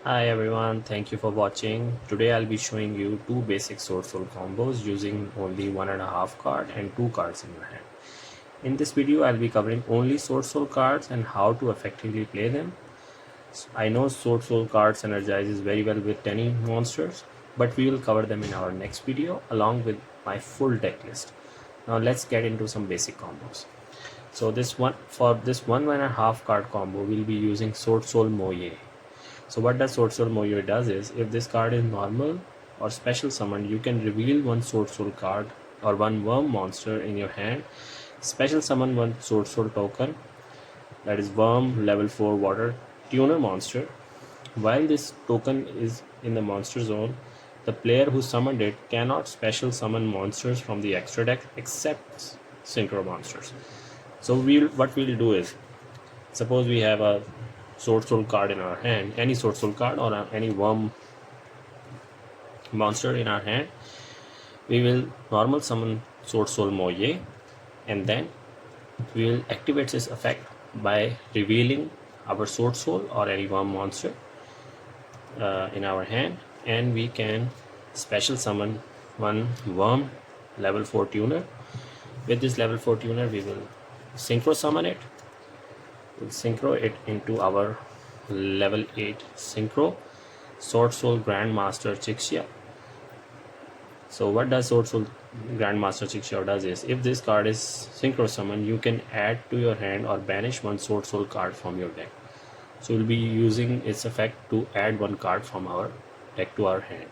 Hi everyone, thank you for watching. Today I'll be showing you two basic SwordSoul combos using only 1.5 card and 2 cards in your hand. In this video I'll be covering only SwordSoul cards and how to effectively play them. I know SwordSoul cards synergizes very well with any monsters, but we will cover them in our next video along with my full deck list. Now let's get into some basic combos. So this 1.5 card combo we'll be using SwordSoul Moye. So what does SwordSoul Moyo does is, if this card is normal or special summoned, you can reveal one SwordSoul card or one worm monster in your hand, special summon one SwordSoul token, that is worm level 4 water tuner monster. While this token is in the monster zone, the player who summoned it cannot special summon monsters from the extra deck except synchro monsters. So what we'll do is, suppose we have a SwordSoul card in our hand, any SwordSoul card or any worm monster in our hand, we will normal summon SwordSoul Moye, and then we will activate this effect by revealing our SwordSoul or any worm monster in our hand, and we can special summon one worm level 4 tuner. With this level 4 tuner we will synchro summon it. We'll synchro it into our level 8 synchro SwordSoul Grandmaster Chixia. So what does SwordSoul Grandmaster Chixia does is, if this card is synchro summoned, you can add to your hand or banish one SwordSoul card from your deck. So we'll be using its effect to add one card from our deck to our hand.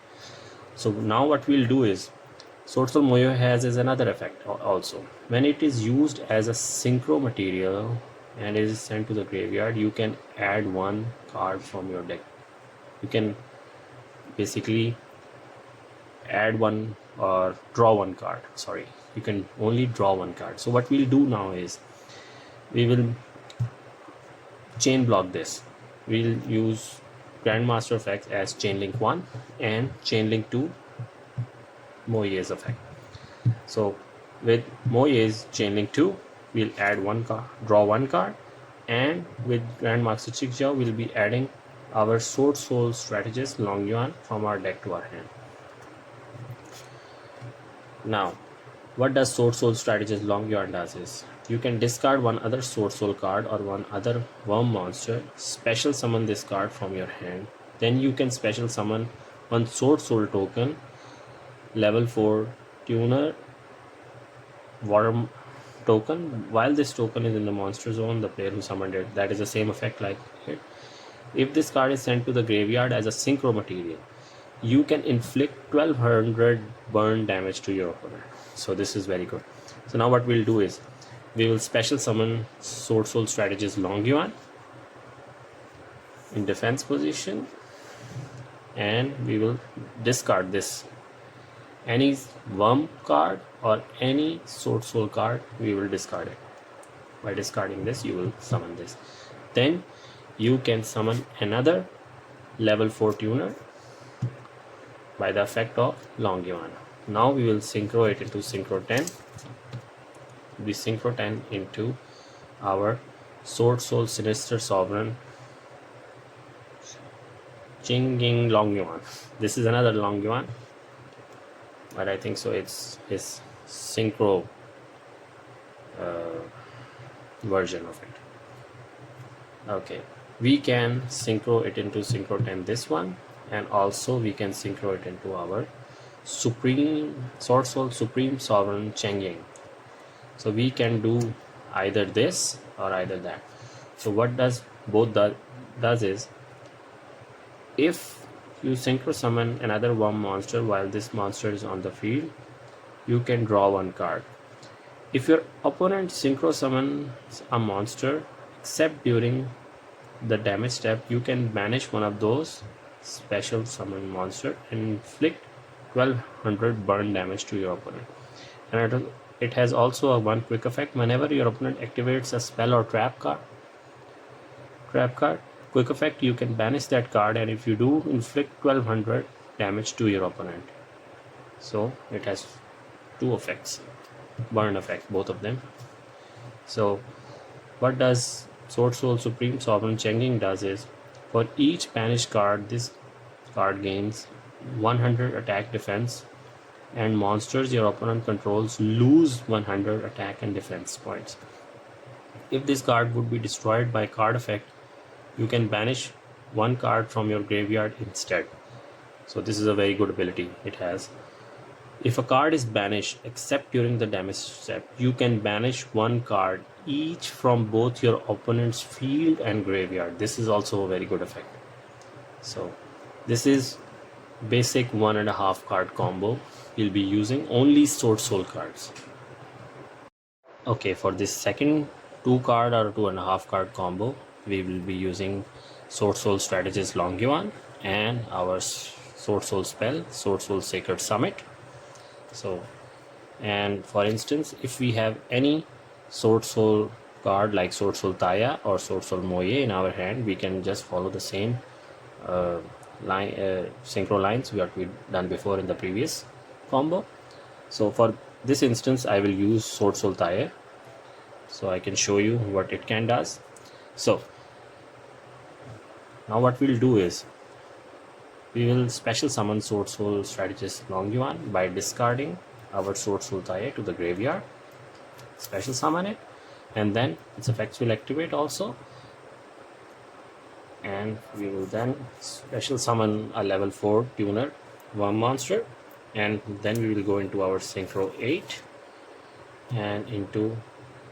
So now what we'll do is, SwordSoul Moyo has another effect also. When it is used as a synchro material and is sent to the graveyard, you can add one card from your deck. You can basically add one or draw one card. Sorry, you can only draw one card. So what we'll do now is, we will chain block this. We'll use Grandmaster effects as chain link 1 and chain link 2 Moye's effect. So with Moye's chain link 2, we'll add one card, draw one card, and with Grandmaster Chixia we'll be adding our SwordSoul Strategist Long Yuan from our deck to our hand. Now what does SwordSoul Strategist Long Yuan does is, you can discard one other SwordSoul card or one other worm monster, special summon this card from your hand, then you can special summon one SwordSoul token level 4 tuner worm token. While this token is in the monster zone, the player who summoned it, that is the same effect like it. If this card is sent to the graveyard as a synchro material, you can inflict 1200 burn damage to your opponent. So this is very good. So now what we'll do is, we will special summon SwordSoul Strategist Long Yuan in defense position, and we will discard this any worm card or any SwordSoul card. We will discard it. By discarding this, you will summon this. Then you can summon another level 4 tuner by the effect of Long Yuan. Now we will synchro it into synchro 10. We synchro 10 into our SwordSoul Sinister Sovereign Jinging Long Yuan. This is another Long Yuan, but I think so it's his synchro version of it. Okay, we can synchro it into synchro 10 this one, and also we can synchro it into our SwordSoul Supreme Sovereign Chengying. So we can do either this or either that. So what does both does is, if you synchro summon another worm monster while this monster is on the field, you can draw one card. If your opponent synchro summons a monster except during the damage step, you can banish one of those special summon monster and inflict 1200 burn damage to your opponent. And it has also a one quick effect. Whenever your opponent activates a spell or trap card, quick effect, you can banish that card, and if you do, inflict 1200 damage to your opponent. So it has two effects, burn effect, both of them. So what does SwordSoul Supreme Sovereign Chengying does is, For each banished card, this card gains 100 attack defense, and monsters your opponent controls lose 100 attack and defense points. If this card would be destroyed by card effect, you can banish one card from your graveyard instead. So this is a very good ability it has. If a card is banished except during the damage step, you can banish one card each from both your opponent's field and graveyard. This is also a very good effect. So this is basic 1.5 card combo. We'll be using only SwordSoul cards. Okay, for this second 2 card or 2.5 card combo, we will be using SwordSoul Strategist Longyuan and our SwordSoul spell, SwordSoul Sacred Summit. So, and for instance, if we have any SwordSoul card like SwordSoul Taya or SwordSoul Moye in our hand, we can just follow the same synchro lines what we done before in the previous combo. So for this instance, I will use SwordSoul Taya, so I can show you what it can does. So now what we'll do is we will special summon SwordSoul Strategist Longyuan by discarding our SwordSoul Taya to the graveyard, special summon it, and then its effects will activate also, and we will then special summon a level 4 tuner worm monster, and then we will go into our Synchro 8 and into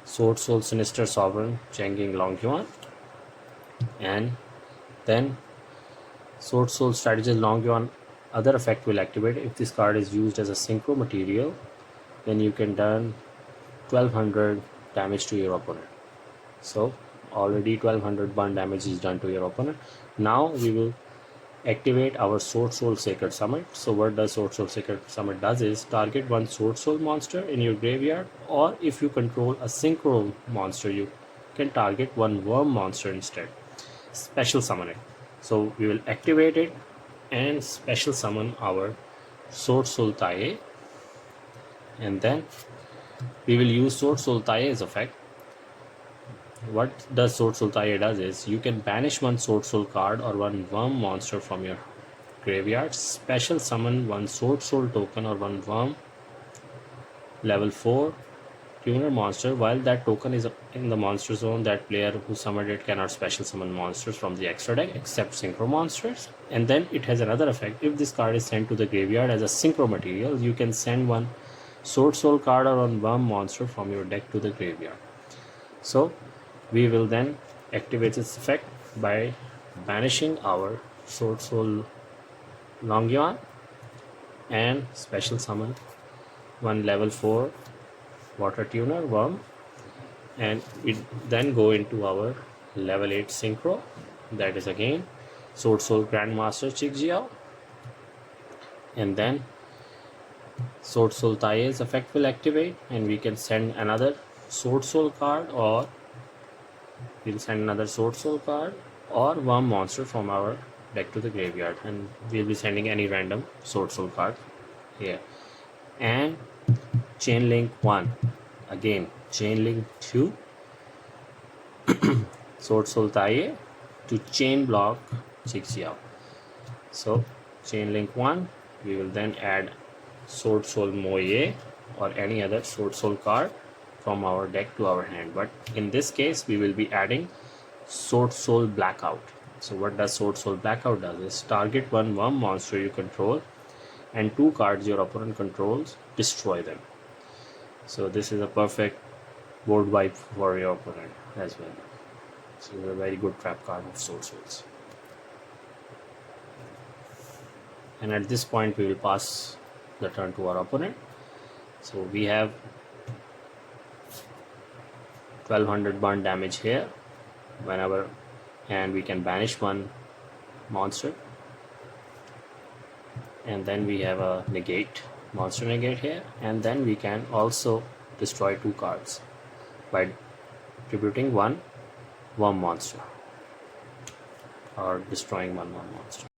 SwordSoul Sinister Sovereign Changing Longyuan, and then SwordSoul Strategist Longyuan other effect will activate. If this card is used as a synchro material, then you can done 1200 damage to your opponent. So already 1200 burn damage is done to your opponent. Now we will activate our SwordSoul Sacred Summit. So what does SwordSoul Sacred Summit does is target one SwordSoul monster in your graveyard, or if you control a synchro monster, you can target one worm monster instead. Special summon it. So we will activate it and special summon our SwordSoul Taya, and then we will use SwordSoul Taya's effect. What does SwordSoul Taya does is you can banish one SwordSoul card or one worm monster from your graveyard, special summon one SwordSoul token or one worm level 4 tuner monster. While that token is in the monster zone, that player who summoned it cannot special summon monsters from the extra deck except synchro monsters. And then it has another effect. If this card is sent to the graveyard as a synchro material, you can send one SwordSoul card or one worm monster from your deck to the graveyard. So we will then activate its effect by banishing our SwordSoul Longyuan and special summon one level 4 water tuner worm, and we then go into our level 8 synchro, that is again SwordSoul Grandmaster Chigjiao, and then SwordSoul Taya's effect will activate, and we can send another SwordSoul card, or we'll send another SwordSoul card or worm monster from our deck to the graveyard, and we'll be sending any random SwordSoul card here. And chain link 1, again chain link 2 SwordSoul Taya to chain block Chigjiao. So chain link 1, we will then add SwordSoul Moye or any other SwordSoul card from our deck to our hand, but in this case we will be adding SwordSoul Blackout. So what does SwordSoul Blackout does is target one worm monster you control and 2 cards your opponent controls, destroy them. So this is a perfect board wipe for your opponent as well. So it's a very good trap card of SwordSouls. And at this point we will pass the turn to our opponent. So we have 1200 burn damage here whenever, and we can banish one monster, and then we have a negate, monster negate here, and then we can also destroy 2 cards by tributing one worm monster or destroying one worm monster.